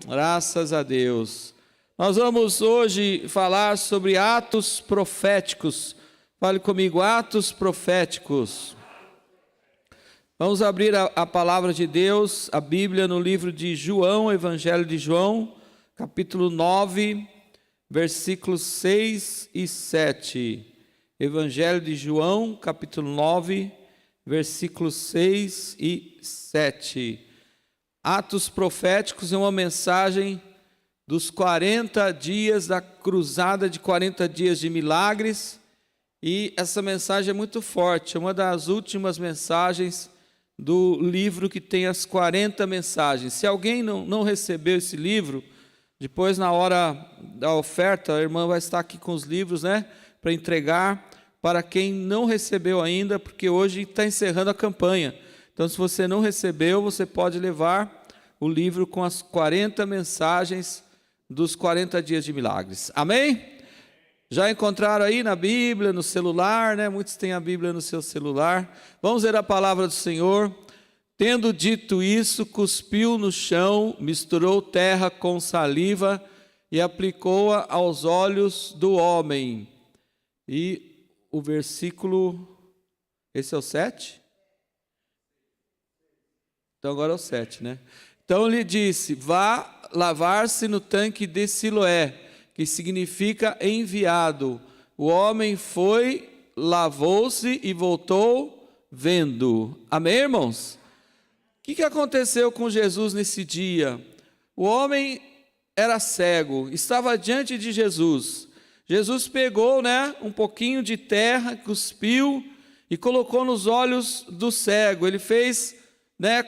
Graças a Deus. Nós vamos hoje falar sobre atos proféticos. Fale comigo, atos proféticos. Vamos abrir a palavra de Deus, a Bíblia, no livro de João, Evangelho de João, capítulo 9, versículos 6 e 7. Evangelho de João, capítulo 9, versículos 6 e 7. Atos proféticos é uma mensagem dos 40 dias da cruzada de 40 dias de milagres, e essa mensagem é muito forte, é uma das últimas mensagens do livro que tem as 40 mensagens. Se alguém não recebeu esse livro, depois na hora da oferta, a irmã vai estar aqui com os livros, para entregar para quem não recebeu ainda, porque hoje está encerrando a campanha. Então, se você não recebeu, você pode levar o livro com as 40 mensagens dos 40 dias de milagres. Amém? Já encontraram aí na Bíblia, no celular, Muitos têm a Bíblia no seu celular. Vamos ler a palavra do Senhor. Tendo dito isso, cuspiu no chão, misturou terra com saliva e aplicou-a aos olhos do homem. E o versículo, esse é o 7? Então agora é o 7, Então lhe disse, vá lavar-se no tanque de Siloé, que significa enviado. O homem foi, lavou-se e voltou vendo. Amém, irmãos? O que aconteceu com Jesus nesse dia? O homem era cego, estava diante de Jesus. Jesus pegou, um pouquinho de terra, cuspiu e colocou nos olhos do cego. Ele fez,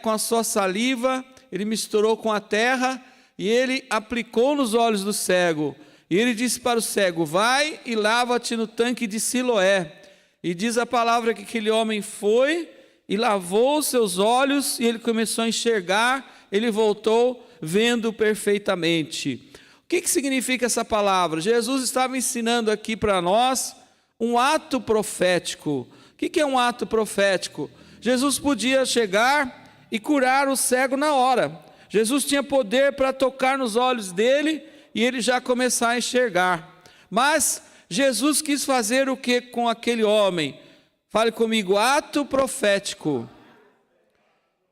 com a sua saliva, ele misturou com a terra e ele aplicou nos olhos do cego. E ele disse para o cego, vai e lava-te no tanque de Siloé. E diz a palavra que aquele homem foi e lavou os seus olhos e ele começou a enxergar, ele voltou vendo perfeitamente. O que significa essa palavra? Jesus estava ensinando aqui para nós um ato profético. O que é um ato profético? Jesus podia chegar e curar o cego na hora. Jesus tinha poder para tocar nos olhos dele e ele já começar a enxergar. Mas Jesus quis fazer o que com aquele homem? Fale comigo, ato profético.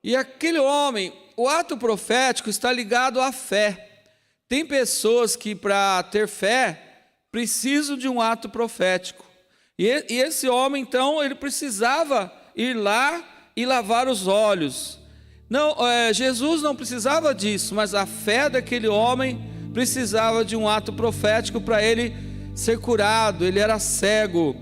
E aquele homem, o ato profético está ligado à fé. Tem pessoas que para ter fé precisam de um ato profético. E esse homem então, ele precisava ir lá e lavar os olhos. Jesus não precisava disso, mas a fé daquele homem precisava de um ato profético para ele ser curado. Ele era cego.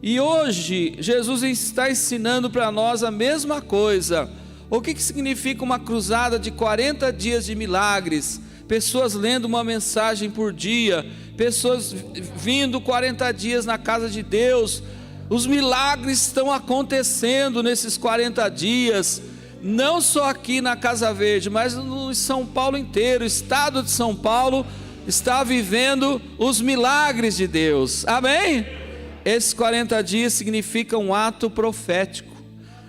E hoje Jesus está ensinando para nós a mesma coisa. O que significa uma cruzada de 40 dias de milagres? Pessoas lendo uma mensagem por dia, pessoas vindo 40 dias na casa de Deus. Os milagres estão acontecendo nesses 40 dias, não só aqui na Casa Verde, mas no São Paulo inteiro. O estado de São Paulo está vivendo os milagres de Deus. Amém? Esses 40 dias significam um ato profético.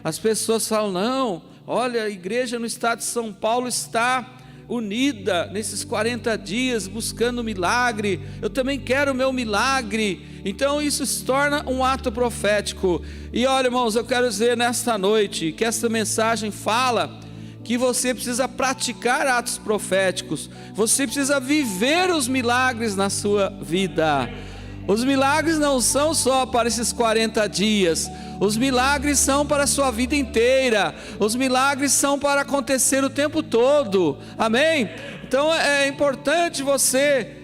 As pessoas falam, não, olha, a igreja no estado de São Paulo está unida nesses 40 dias, buscando milagre. Eu também quero o meu milagre. Então isso se torna um ato profético. E olha, irmãos, eu quero dizer nesta noite que essa mensagem fala que você precisa praticar atos proféticos. Você precisa viver os milagres na sua vida. Os milagres não são só para esses 40 dias. Os milagres são para a sua vida inteira. Os milagres são para acontecer o tempo todo. Amém? Então é importante você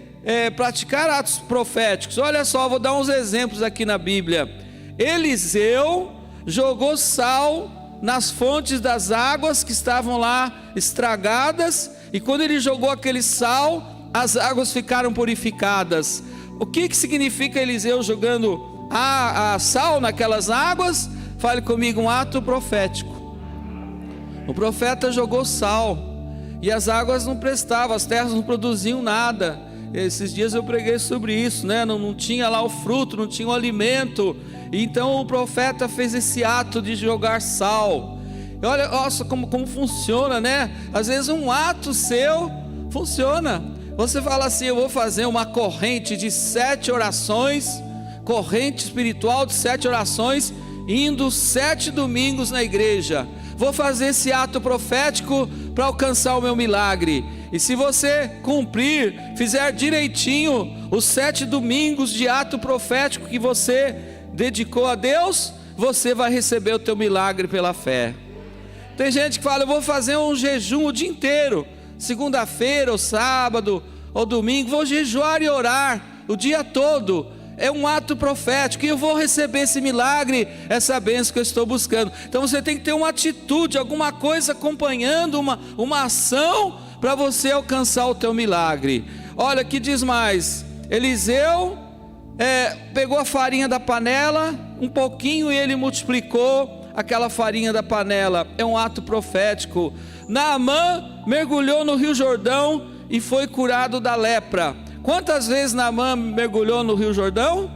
praticar atos proféticos. Olha só, vou dar uns exemplos aqui na Bíblia. Eliseu jogou sal nas fontes das águas que estavam lá estragadas. E quando ele jogou aquele sal, as águas ficaram purificadas. O que significa Eliseu jogando a sal naquelas águas? Fale comigo, um ato profético. O profeta jogou sal e as águas não prestavam, as terras não produziam nada. Esses dias eu preguei sobre isso, não tinha lá o fruto, não tinha o alimento. Então o profeta fez esse ato de jogar sal. E olha, nossa, como funciona, Às vezes um ato seu Funciona. Você fala assim: eu vou fazer uma corrente de 7 orações, corrente espiritual de 7 orações, indo 7 domingos na igreja. Vou fazer esse ato profético para alcançar o meu milagre. E se você cumprir, fizer direitinho os 7 domingos de ato profético que você dedicou a Deus, você vai receber o teu milagre pela fé. Tem gente que fala: eu vou fazer um jejum o dia inteiro, segunda-feira ou sábado ou domingo, vou jejuar e orar o dia todo. É um ato profético e eu vou receber esse milagre, essa bênção que eu estou buscando. Então você tem que ter uma atitude, alguma coisa acompanhando, uma ação para você alcançar o teu milagre. Olha que diz mais: Eliseu pegou a farinha da panela, um pouquinho, e ele multiplicou aquela farinha da panela. É um ato profético. Naamã mergulhou no Rio Jordão e foi curado da lepra. Quantas vezes Naamã mergulhou no Rio Jordão?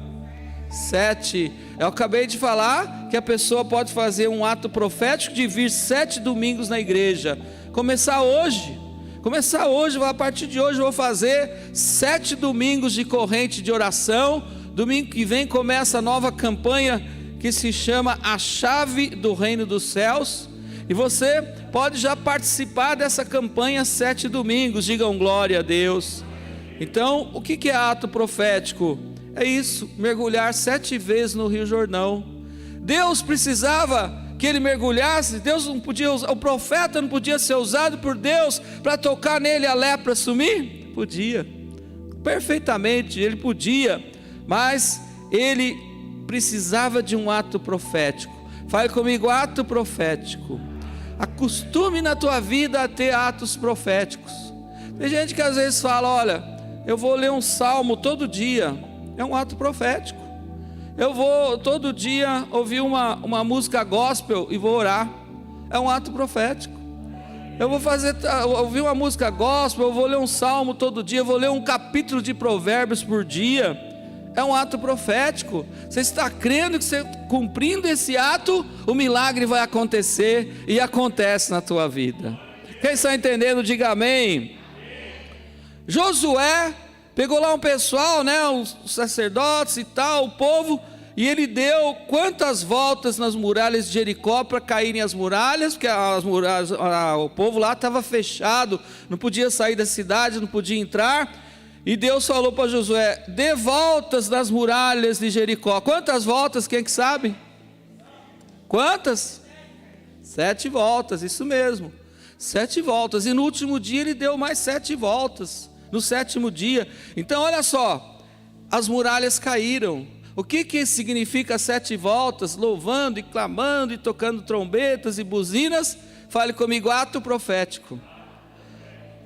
7. Eu acabei de falar que a pessoa pode fazer um ato profético de vir 7 domingos na igreja. Começar hoje, a partir de hoje eu vou fazer 7 domingos de corrente de oração. Domingo que vem começa a nova campanha que se chama A Chave do Reino dos Céus. E você pode já participar dessa campanha 7 domingos, digam glória a Deus. Então, o que é ato profético? É isso, mergulhar 7 vezes no Rio Jordão. Deus precisava que ele mergulhasse. Deus não podia, o profeta não podia ser usado por Deus para tocar nele a lepra sumir? Podia, perfeitamente, ele podia, mas ele precisava de um ato profético. Fale comigo: ato profético. Acostume na tua vida a ter atos proféticos. Tem gente que às vezes fala: olha, eu vou ler um salmo todo dia. É um ato profético. Eu vou todo dia ouvir uma música gospel e vou orar. É um ato profético. Eu vou ouvir uma música gospel, eu vou ler um salmo todo dia, eu vou ler um capítulo de Provérbios por dia. É um ato profético. Você está crendo que você, cumprindo esse ato, o milagre vai acontecer, e acontece na tua vida. Quem está entendendo, diga amém. Josué pegou lá um pessoal, os sacerdotes e tal, o povo, e ele deu quantas voltas nas muralhas de Jericó para caírem as muralhas, porque as muralhas, o povo lá estava fechado, não podia sair da cidade, não podia entrar. E Deus falou para Josué: dê voltas nas muralhas de Jericó. Quantas voltas, quem que sabe? Quantas? 7 voltas, isso mesmo, 7 voltas. E no último dia ele deu mais 7 voltas, no 7º dia. Então olha só, as muralhas caíram. O que significa 7 voltas? Louvando e clamando e tocando trombetas e buzinas. Fale comigo: ato profético.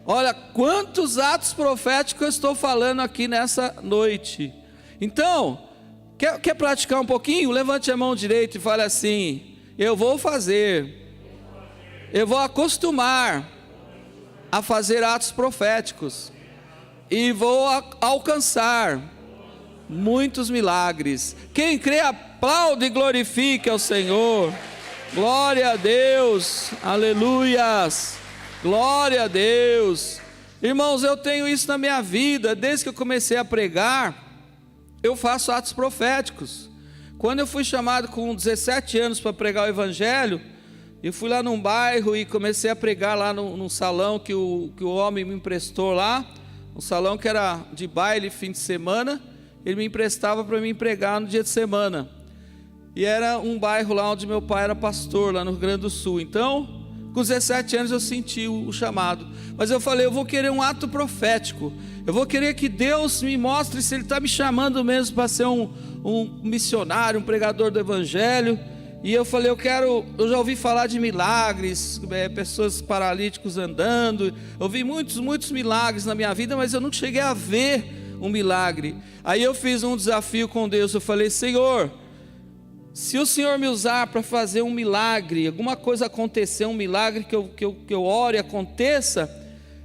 Olha quantos atos proféticos eu estou falando aqui nessa noite. Então, quer praticar um pouquinho? Levante a mão direita e fale assim: eu vou acostumar a fazer atos proféticos e vou alcançar muitos milagres. Quem crê, aplaude e glorifique ao Senhor. Glória a Deus, aleluias, glória a Deus. Irmãos, eu tenho isso na minha vida. Desde que eu comecei a pregar, eu faço atos proféticos. Quando eu fui chamado com 17 anos para pregar o evangelho, eu fui lá num bairro e comecei a pregar lá num salão que o homem me emprestou lá, um salão que era de baile fim de semana. Ele me emprestava para mim pregar no dia de semana, e era um bairro lá onde meu pai era pastor, lá no Rio Grande do Sul. Então, com 17 anos eu senti o chamado, mas eu falei: eu vou querer um ato profético, eu vou querer que Deus me mostre se Ele está me chamando mesmo para ser um missionário, um pregador do evangelho. E eu falei: eu já ouvi falar de milagres, pessoas paralíticos andando, eu vi muitos milagres na minha vida, mas eu não cheguei a ver um milagre. Aí eu fiz um desafio com Deus. Eu falei: Senhor, se o Senhor me usar para fazer um milagre, alguma coisa acontecer, um milagre que eu ore aconteça,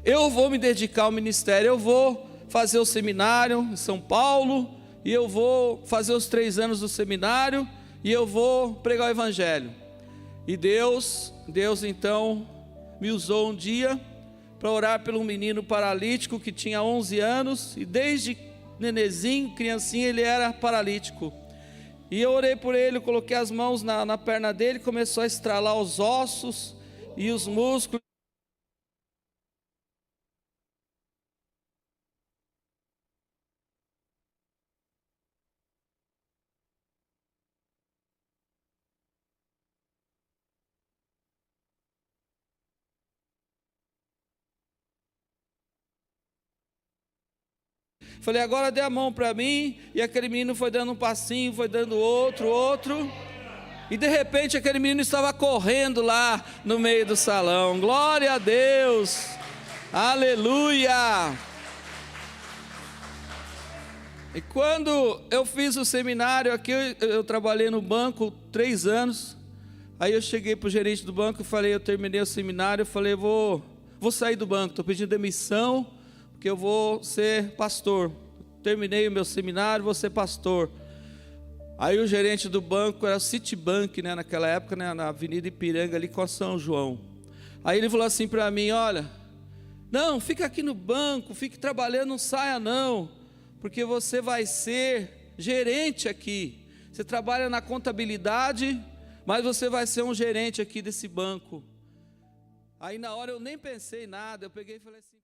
eu vou me dedicar ao ministério. Eu vou fazer o seminário em São Paulo, e eu vou fazer os 3 anos do seminário, e eu vou pregar o evangelho. E Deus então me usou um dia, para orar pelo menino paralítico que tinha 11 anos, e desde nenezinho, criancinha, ele era paralítico. E eu orei por ele, coloquei as mãos na perna dele, começou a estralar os ossos e os músculos. Falei, agora dê a mão para mim. E aquele menino foi dando um passinho, foi dando outro. E de repente aquele menino estava correndo lá no meio do salão. Glória a Deus, aleluia. E quando eu fiz o seminário aqui, eu trabalhei no banco 3 anos. Aí eu cheguei para o gerente do banco e falei, eu terminei o seminário, eu falei, vou sair do banco, estou pedindo demissão, porque eu vou ser pastor. Terminei o meu seminário, vou ser pastor. Aí o gerente do banco era o Citibank, né, naquela época, né, na Avenida Ipiranga, ali com a São João. Aí ele falou assim para mim, olha, não, fica aqui no banco, fique trabalhando, não saia não, porque você vai ser gerente aqui. Você trabalha na contabilidade, mas você vai ser um gerente aqui desse banco. Aí na hora eu nem pensei em nada, eu peguei e falei assim,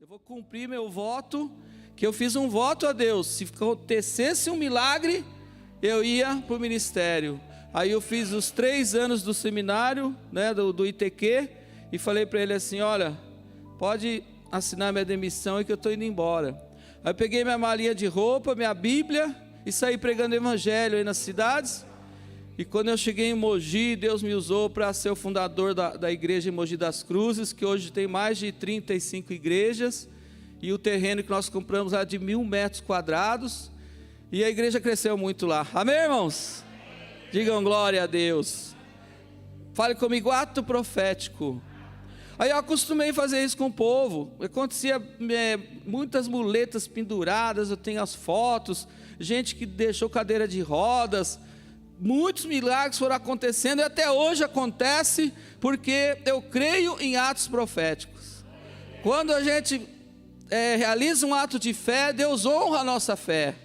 eu vou cumprir meu voto, que eu fiz um voto a Deus, se acontecesse um milagre, eu ia para o ministério. Aí eu fiz os 3 anos do seminário, né, do ITQ, e falei para ele assim, olha, pode assinar minha demissão e que eu estou indo embora. Aí eu peguei minha malinha de roupa, minha Bíblia, e saí pregando evangelho aí nas cidades. E quando eu cheguei em Mogi, Deus me usou para ser o fundador da igreja em Mogi das Cruzes, que hoje tem mais de 35 igrejas, e o terreno que nós compramos lá de 1.000 metros quadrados, e a igreja cresceu muito lá. Amém, irmãos? Digam glória a Deus. Fale comigo, ato profético. Aí eu acostumei a fazer isso com o povo. Acontecia muitas muletas penduradas, eu tenho as fotos, gente que deixou cadeira de rodas. Muitos milagres foram acontecendo e até hoje acontece, porque eu creio em atos proféticos. Quando a gente realiza um ato de fé, Deus honra a nossa fé.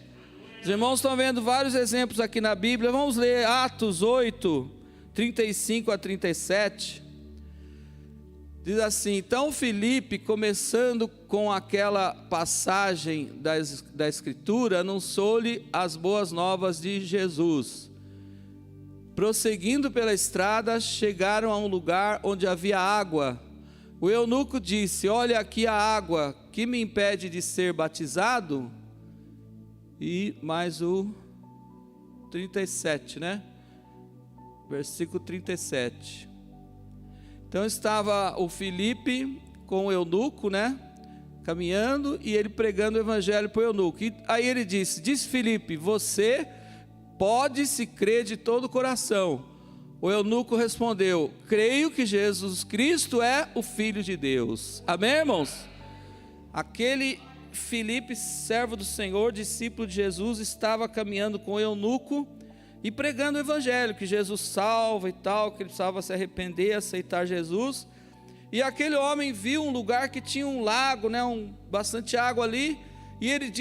Os irmãos estão vendo vários exemplos aqui na Bíblia. Vamos ler Atos 8, 35 a 37. Diz assim, então Filipe, começando com aquela passagem da Escritura, anunciou-lhe as boas novas de Jesus. Prosseguindo pela estrada, chegaram a um lugar onde havia água. O eunuco disse, olha aqui a água, que me impede de ser batizado? E mais o 37, né? Versículo 37. Então estava o Filipe com o eunuco, né? Caminhando, e ele pregando o evangelho para o eunuco. E aí ele disse Filipe, você pode se crer de todo o coração. O eunuco respondeu, creio que Jesus Cristo é o Filho de Deus. Amém, irmãos? Aquele Filipe, servo do Senhor, discípulo de Jesus, estava caminhando com o eunuco e pregando o evangelho, que Jesus salva e tal, que ele precisava se arrepender, aceitar Jesus. E aquele homem viu um lugar que tinha um lago, né, bastante água ali, e ele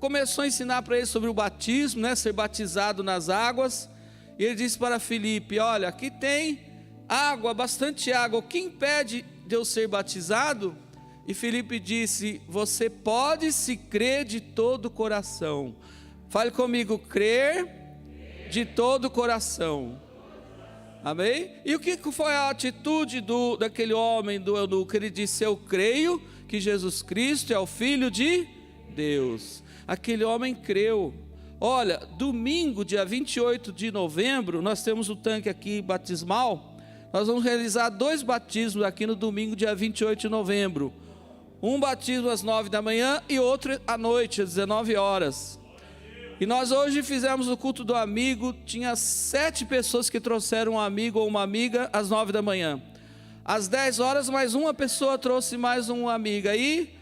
começou a ensinar para ele sobre o batismo, né, ser batizado nas águas. E ele disse para Filipe, olha, aqui tem água, bastante água, o que impede de eu ser batizado? E Filipe disse, você pode se crer de todo o coração. Fale comigo, crer de todo o coração. Amém? E o que foi a atitude daquele homem, do eunuco? Ele disse, eu creio que Jesus Cristo é o Filho de Deus. Aquele homem creu. Olha, domingo, dia 28 de novembro, nós temos o tanque aqui batismal. Nós vamos realizar 2 batismos aqui no domingo, dia 28 de novembro. Um batismo às 9 da manhã e outro à noite, às 19 horas. E nós hoje fizemos o culto do amigo. Tinha 7 pessoas que trouxeram um amigo ou uma amiga às 9 da manhã. Às 10 horas, mais uma pessoa trouxe mais uma amiga. E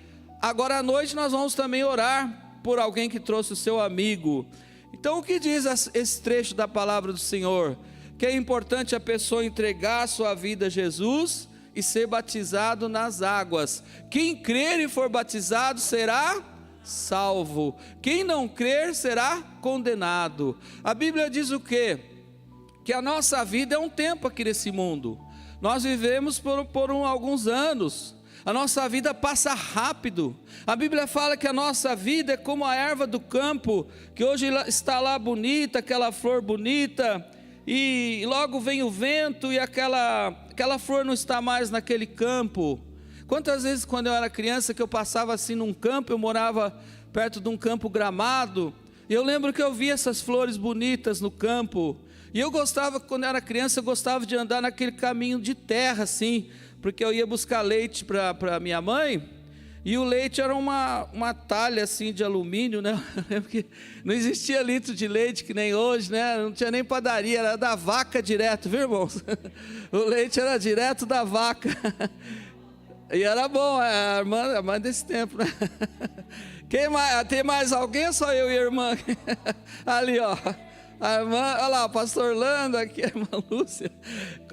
agora à noite nós vamos também orar por alguém que trouxe o seu amigo. Então o que diz esse trecho da palavra do Senhor? Que é importante a pessoa entregar a sua vida a Jesus e ser batizado nas águas. Quem crer e for batizado será salvo. Quem não crer será condenado. A Bíblia diz o quê? Que a nossa vida é um tempo aqui nesse mundo. Nós vivemos por alguns anos. A nossa vida passa rápido. A Bíblia fala que a nossa vida é como a erva do campo, que hoje está lá bonita, aquela flor bonita, e logo vem o vento e aquela flor não está mais naquele campo. Quantas vezes quando eu era criança que eu passava assim num campo, eu morava perto de um campo gramado, e eu lembro que eu via essas flores bonitas no campo, e eu gostava, quando eu era criança, eu gostava de andar naquele caminho de terra assim, porque eu ia buscar leite para minha mãe, e o leite era uma talha assim de alumínio, né? Eu lembro que não existia litro de leite que nem hoje, né? Não tinha nem padaria, era da vaca direto, viu, irmãos? O leite era direto da vaca. E era bom, a irmã desse tempo, né? Quem mais? Tem mais alguém ou só eu e a irmã? Ali, ó. A irmã, olha lá, o pastor Orlando, aqui a irmã Lúcia.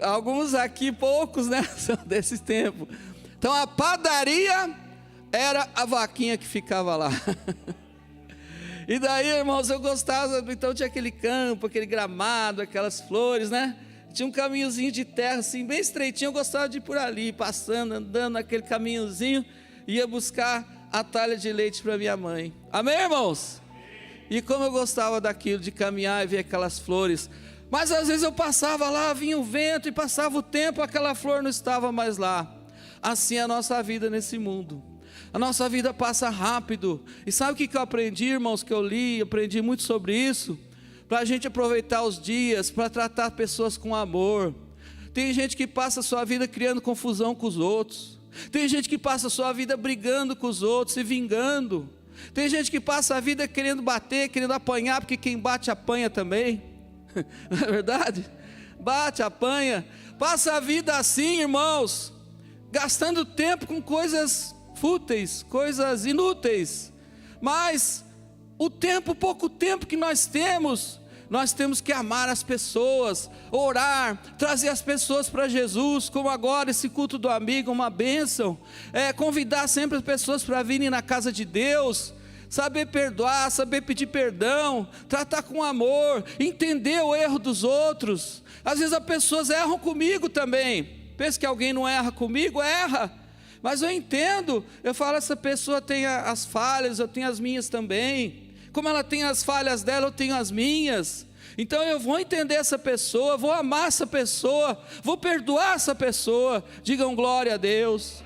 Alguns aqui, poucos, né? São desse tempo. Então a padaria era a vaquinha que ficava lá. E daí, irmãos, eu gostava, então tinha aquele campo, aquele gramado, aquelas flores, né? Tinha um caminhozinho de terra assim, bem estreitinho, eu gostava de ir por ali, passando, andando naquele caminhozinho, ia buscar a talha de leite para minha mãe. Amém, irmãos? E como eu gostava daquilo, de caminhar e ver aquelas flores. Mas às vezes eu passava lá, vinha o vento e passava o tempo, aquela flor não estava mais lá. Assim é a nossa vida nesse mundo. A nossa vida passa rápido. E sabe o que eu aprendi, irmãos, que eu li, aprendi muito sobre isso? Para a gente aproveitar os dias, para tratar pessoas com amor. Tem gente que passa a sua vida criando confusão com os outros. Tem gente que passa a sua vida brigando com os outros, se vingando. Tem gente que passa a vida querendo bater, querendo apanhar, porque quem bate apanha também. Não é verdade? Bate, apanha. Passa a vida assim, irmãos, gastando tempo com coisas fúteis, coisas inúteis. Mas o tempo, pouco tempo que nós temos que amar as pessoas, orar, trazer as pessoas para Jesus, como agora esse culto do amigo, uma bênção, convidar sempre as pessoas para virem na casa de Deus, saber perdoar, saber pedir perdão, tratar com amor, entender o erro dos outros. Às vezes as pessoas erram comigo também, pensa que alguém não erra comigo, erra, mas eu entendo, eu falo, essa pessoa tem as falhas, eu tenho as minhas também, como ela tem as falhas dela, eu tenho as minhas. Então eu vou entender essa pessoa, vou amar essa pessoa, vou perdoar essa pessoa. Digam glória a Deus.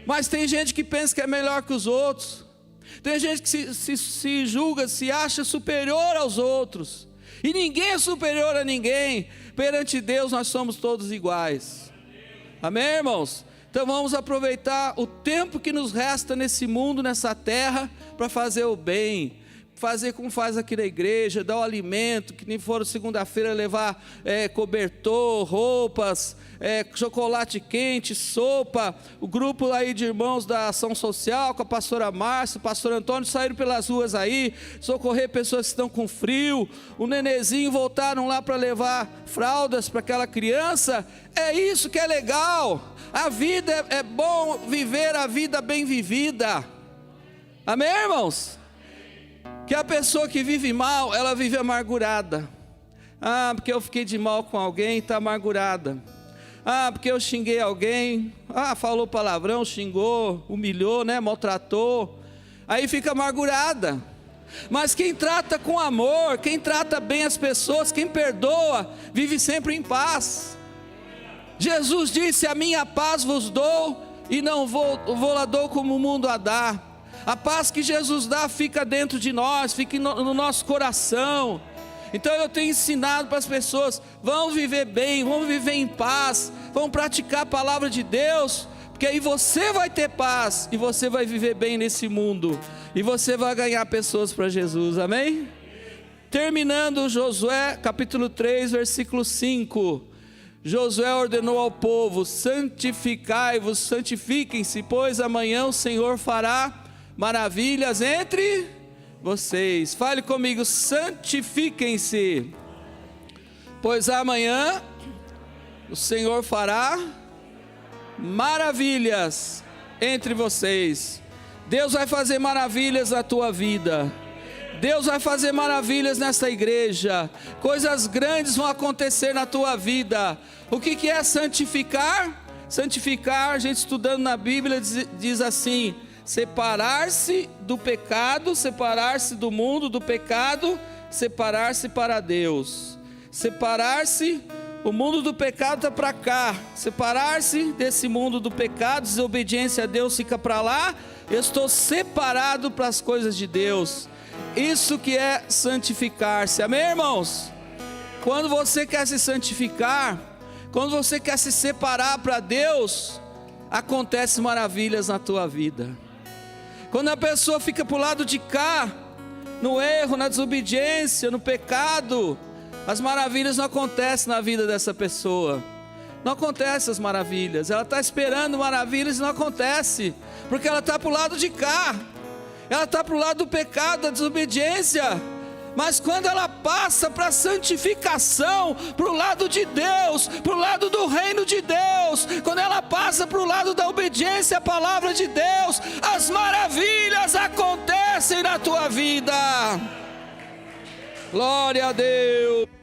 Mas tem gente que pensa que é melhor que os outros. Tem gente que se julga, se acha superior aos outros. E ninguém é superior a ninguém. Perante Deus nós somos todos iguais. Amém, irmãos? Então vamos aproveitar o tempo que nos resta nesse mundo, nessa terra, para fazer o bem, fazer como faz aqui na igreja, dar o alimento, que nem foram segunda-feira levar cobertor, roupas, chocolate quente, sopa. O grupo aí de irmãos da ação social, com a pastora Márcia, o pastor Antônio, saíram pelas ruas aí, socorrer pessoas que estão com frio. O nenezinho voltaram lá para levar fraldas para aquela criança. É isso que é legal. A vida é bom viver a vida bem vivida. Amém, irmãos? Que a pessoa que vive mal, ela vive amargurada. Ah, porque eu fiquei de mal com alguém, está amargurada. Ah, porque eu xinguei alguém. Ah, falou palavrão, xingou, humilhou, né, maltratou. Aí fica amargurada. Mas quem trata com amor, quem trata bem as pessoas, quem perdoa, vive sempre em paz. Jesus disse: a minha paz vos dou, e não vou lá dou como o mundo a dá. A paz que Jesus dá fica dentro de nós, fica no nosso coração. Então eu tenho ensinado para as pessoas: vão viver bem, vão viver em paz, vão praticar a palavra de Deus, porque aí você vai ter paz, e você vai viver bem nesse mundo, e você vai ganhar pessoas para Jesus, amém? Terminando Josué capítulo 3, versículo 5, Josué ordenou ao povo: santificai-vos, santifiquem-se, pois amanhã o Senhor fará maravilhas entre vocês. Fale comigo: santifiquem-se, pois amanhã o Senhor fará maravilhas entre vocês. Deus vai fazer maravilhas na tua vida. Deus vai fazer maravilhas nesta igreja. Coisas grandes vão acontecer na tua vida. O que é santificar? Santificar, a gente estudando na Bíblia, diz assim: separar-se do pecado, separar-se do mundo, do pecado, separar-se para Deus. Separar-se, o mundo do pecado está para cá. Separar-se desse mundo do pecado, desobediência a Deus fica para lá. Eu estou separado para as coisas de Deus. Isso que é santificar-se, amém, irmãos? Quando você quer se santificar, quando você quer se separar para Deus, acontecem maravilhas na tua vida. Quando a pessoa fica para o lado de cá, no erro, na desobediência, no pecado, as maravilhas não acontecem na vida dessa pessoa. Não acontecem as maravilhas. Ela está esperando maravilhas e não acontece, porque ela está para o lado de cá. Ela está para o lado do pecado, da desobediência. Mas quando ela passa para a santificação, para o lado de Deus, para o lado do reino de Deus, quando ela passa para o lado da obediência à palavra de Deus, as maravilhas acontecem na tua vida. Glória a Deus.